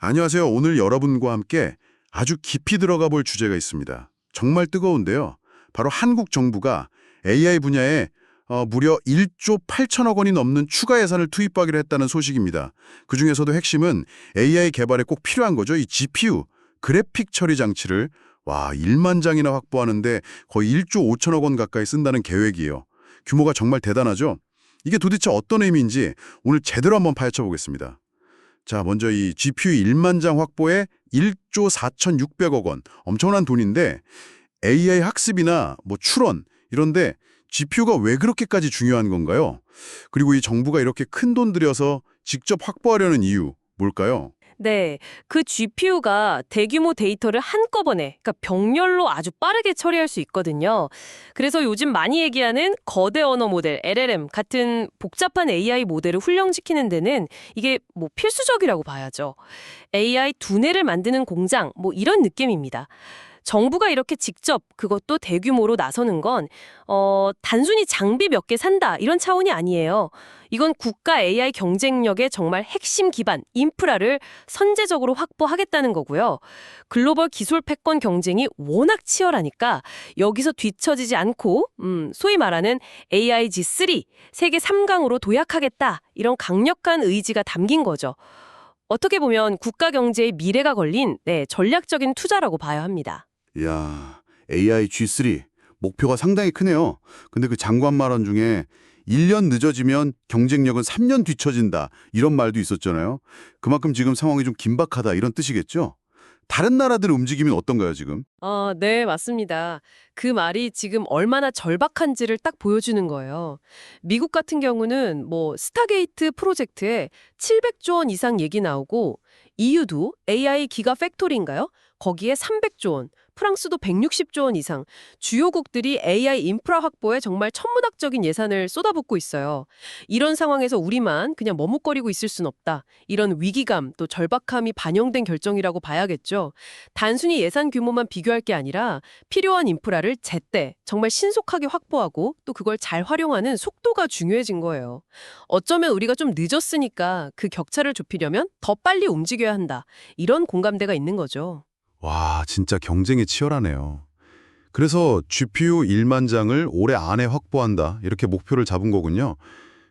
안녕하세요. 오늘 여러분과 함께 아주 깊이 들어가 볼 주제가 있습니다. 정말 뜨거운데요. 바로 한국 정부가 AI 분야에 무려 1조 8천억 원이 넘는 추가 예산을 투입하기로 했다는 소식입니다. 그중에서도 핵심은 AI 개발에 꼭 필요한 거죠. 이 GPU, 그래픽 처리 장치를 1만 장이나 확보하는데 거의 1조 5천억 원 가까이 쓴다는 계획이에요. 규모가 정말 대단하죠? 이게 도대체 어떤 의미인지 오늘 제대로 한번 파헤쳐 보겠습니다. 자, 먼저 이 GPU 1만 장 확보에 1조 4,600억 원. 엄청난 돈인데 AI 학습이나 추론 이런데 GPU가 왜 그렇게까지 중요한 건가요? 그리고 이 정부가 이렇게 큰 돈 들여서 직접 확보하려는 이유 뭘까요? 네, 그 GPU가 대규모 데이터를 한꺼번에, 그러니까 병렬로 아주 빠르게 처리할 수 있거든요. 그래서 요즘 많이 얘기하는 거대 언어 모델, LLM 같은 복잡한 AI 모델을 훈련시키는 데는 이게 필수적이라고 봐야죠. AI 두뇌를 만드는 공장, 이런 느낌입니다. 정부가 이렇게 직접 그것도 대규모로 나서는 건 단순히 장비 몇 개 산다 이런 차원이 아니에요. 이건 국가 AI 경쟁력의 정말 핵심 기반, 인프라를 선제적으로 확보하겠다는 거고요. 글로벌 기술 패권 경쟁이 워낙 치열하니까 여기서 뒤처지지 않고 소위 말하는 AI G3, 세계 3강으로 도약하겠다 이런 강력한 의지가 담긴 거죠. 어떻게 보면 국가 경제의 미래가 걸린 전략적인 투자라고 봐야 합니다. 이야, AI G3 목표가 상당히 크네요. 근데 그 장관 말한 중에 1년 늦어지면 경쟁력은 3년 뒤처진다 이런 말도 있었잖아요. 그만큼 지금 상황이 좀 긴박하다 이런 뜻이겠죠? 다른 나라들 움직임은 어떤가요, 지금? 네, 맞습니다. 그 말이 지금 얼마나 절박한지를 딱 보여주는 거예요. 미국 같은 경우는 스타게이트 프로젝트에 700조 원 이상 얘기 나오고 EU도 AI 기가 팩토리인가요? 거기에 300조 원, 프랑스도 160조 원 이상, 주요국들이 AI 인프라 확보에 정말 천문학적인 예산을 쏟아붓고 있어요. 이런 상황에서 우리만 그냥 머뭇거리고 있을 순 없다. 이런 위기감 또 절박함이 반영된 결정이라고 봐야겠죠. 단순히 예산 규모만 비교할 게 아니라 필요한 인프라를 제때 정말 신속하게 확보하고 또 그걸 잘 활용하는 속도가 중요해진 거예요. 어쩌면 우리가 좀 늦었으니까 그 격차를 좁히려면 더 빨리 움직여야 한다. 이런 공감대가 있는 거죠. 와, 진짜 경쟁이 치열하네요. 그래서 GPU 1만 장을 올해 안에 확보한다. 이렇게 목표를 잡은 거군요.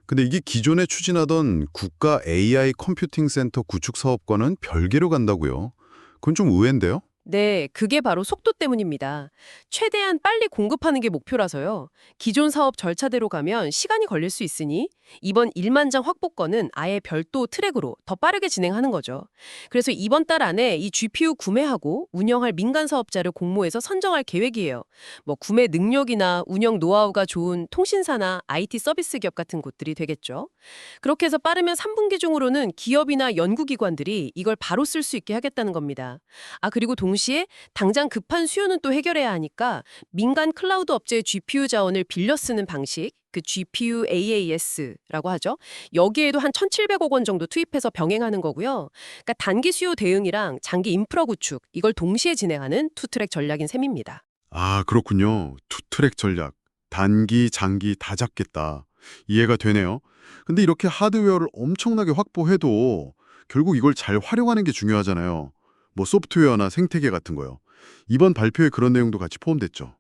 근데 이게 기존에 추진하던 국가 AI 컴퓨팅 센터 구축 사업과는 별개로 간다고요. 그건 좀 의외인데요? 네, 그게 바로 속도 때문입니다. 최대한 빨리 공급하는 게 목표라서요. 기존 사업 절차대로 가면 시간이 걸릴 수 있으니 이번 1만 장 확보권은 아예 별도 트랙으로 더 빠르게 진행하는 거죠. 그래서 이번 달 안에 이 GPU 구매하고 운영할 민간 사업자를 공모해서 선정할 계획이에요. 구매 능력이나 운영 노하우가 좋은 통신사나 IT 서비스 기업 같은 곳들이 되겠죠. 그렇게 해서 빠르면 3분기 중으로는 기업이나 연구기관들이 이걸 바로 쓸 수 있게 하겠다는 겁니다. 그리고 동시에 당장 급한 수요는 또 해결해야 하니까 민간 클라우드 업체의 GPU 자원을 빌려 쓰는 방식, 그 GPU AAS라고 하죠. 여기에도 한 1,700억 원 정도 투입해서 병행하는 거고요. 그러니까 단기 수요 대응이랑 장기 인프라 구축, 이걸 동시에 진행하는 투트랙 전략인 셈입니다. 아, 그렇군요. 투트랙 전략. 단기, 장기 다 잡겠다. 이해가 되네요. 근데 이렇게 하드웨어를 엄청나게 확보해도 결국 이걸 잘 활용하는 게 중요하잖아요. 소프트웨어나 생태계 같은 거요. 이번 발표에 그런 내용도 같이 포함됐죠.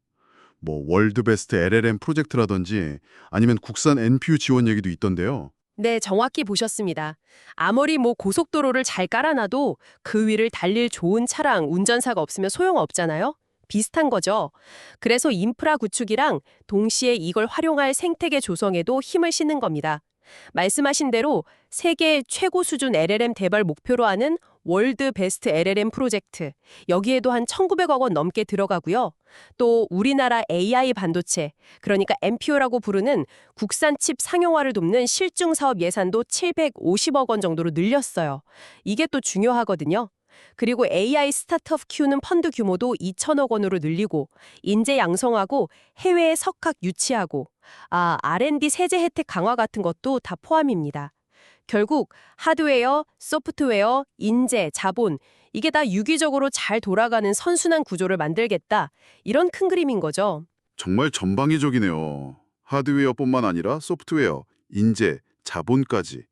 월드 베스트 LLM 프로젝트라든지 아니면 국산 NPU 지원 얘기도 있던데요. 네, 정확히 보셨습니다. 아무리 고속도로를 잘 깔아놔도 그 위를 달릴 좋은 차량, 운전사가 없으면 소용없잖아요. 비슷한 거죠. 그래서 인프라 구축이랑 동시에 이걸 활용할 생태계 조성에도 힘을 싣는 겁니다. 말씀하신 대로 세계 최고 수준 LLM 개발 목표로 하는 월드 베스트 LLM 프로젝트. 여기에도 한 1,900억 원 넘게 들어가고요. 또 우리나라 AI 반도체, 그러니까 MPU라고 부르는 국산 칩 상용화를 돕는 실증 사업 예산도 750억 원 정도로 늘렸어요. 이게 또 중요하거든요. 그리고 AI 스타트업 키우는 펀드 규모도 2천억 원으로 늘리고 인재 양성하고 해외에 석학 유치하고 R&D 세제 혜택 강화 같은 것도 다 포함입니다. 결국 하드웨어, 소프트웨어, 인재, 자본 이게 다 유기적으로 잘 돌아가는 선순환 구조를 만들겠다. 이런 큰 그림인 거죠. 정말 전방위적이네요. 하드웨어뿐만 아니라 소프트웨어, 인재, 자본까지.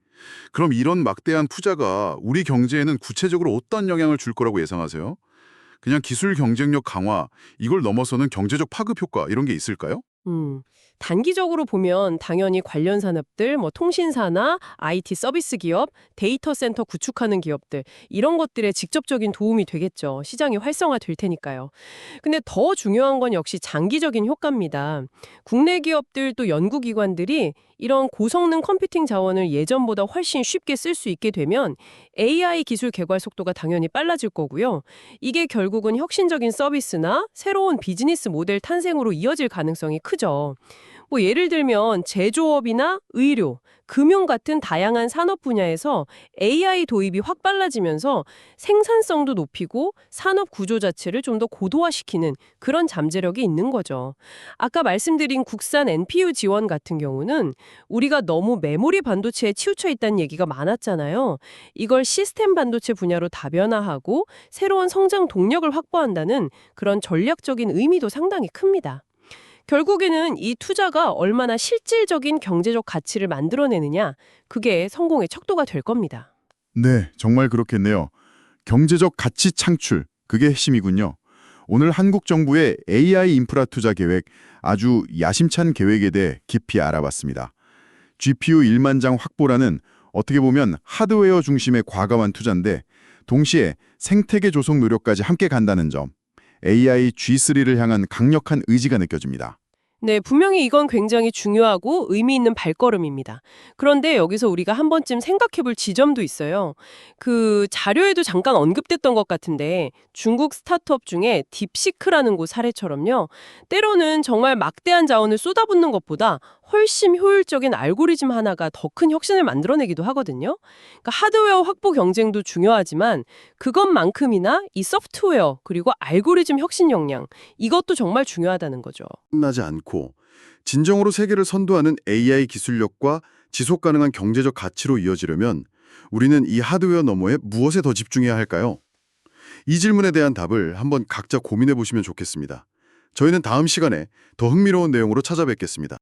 그럼 이런 막대한 투자가 우리 경제에는 구체적으로 어떤 영향을 줄 거라고 예상하세요? 그냥 기술 경쟁력 강화, 이걸 넘어서는 경제적 파급 효과 이런 게 있을까요? 단기적으로 보면 당연히 관련 산업들, 통신사나 IT 서비스 기업, 데이터 센터 구축하는 기업들, 이런 것들에 직접적인 도움이 되겠죠. 시장이 활성화될 테니까요. 근데 더 중요한 건 역시 장기적인 효과입니다. 국내 기업들 또 연구기관들이 이런 고성능 컴퓨팅 자원을 예전보다 훨씬 쉽게 쓸 수 있게 되면 AI 기술 개발 속도가 당연히 빨라질 거고요. 이게 결국은 혁신적인 서비스나 새로운 비즈니스 모델 탄생으로 이어질 가능성이 크죠. 예를 들면 제조업이나 의료, 금융 같은 다양한 산업 분야에서 AI 도입이 확 빨라지면서 생산성도 높이고 산업 구조 자체를 좀 더 고도화시키는 그런 잠재력이 있는 거죠. 아까 말씀드린 국산 NPU 지원 같은 경우는 우리가 너무 메모리 반도체에 치우쳐 있다는 얘기가 많았잖아요. 이걸 시스템 반도체 분야로 다변화하고 새로운 성장 동력을 확보한다는 그런 전략적인 의미도 상당히 큽니다. 결국에는 이 투자가 얼마나 실질적인 경제적 가치를 만들어내느냐, 그게 성공의 척도가 될 겁니다. 네, 정말 그렇겠네요. 경제적 가치 창출, 그게 핵심이군요. 오늘 한국 정부의 AI 인프라 투자 계획, 아주 야심찬 계획에 대해 깊이 알아봤습니다. GPU 1만 장 확보라는 어떻게 보면 하드웨어 중심의 과감한 투자인데 동시에 생태계 조성 노력까지 함께 간다는 점, AI G3를 향한 강력한 의지가 느껴집니다. 네, 분명히 이건 굉장히 중요하고 의미 있는 발걸음입니다. 그런데 여기서 우리가 한 번쯤 생각해 볼 지점도 있어요. 그 자료에도 잠깐 언급됐던 것 같은데 중국 스타트업 중에 딥시크라는 곳 사례처럼요. 때로는 정말 막대한 자원을 쏟아붓는 것보다 훨씬 효율적인 알고리즘 하나가 더 큰 혁신을 만들어내기도 하거든요. 그러니까 하드웨어 확보 경쟁도 중요하지만 그것만큼이나 이 소프트웨어 그리고 알고리즘 혁신 역량 이것도 정말 중요하다는 거죠. 끝나지 않고 진정으로 세계를 선도하는 AI 기술력과 지속 가능한 경제적 가치로 이어지려면 우리는 이 하드웨어 너머에 무엇에 더 집중해야 할까요? 이 질문에 대한 답을 한번 각자 고민해 보시면 좋겠습니다. 저희는 다음 시간에 더 흥미로운 내용으로 찾아뵙겠습니다.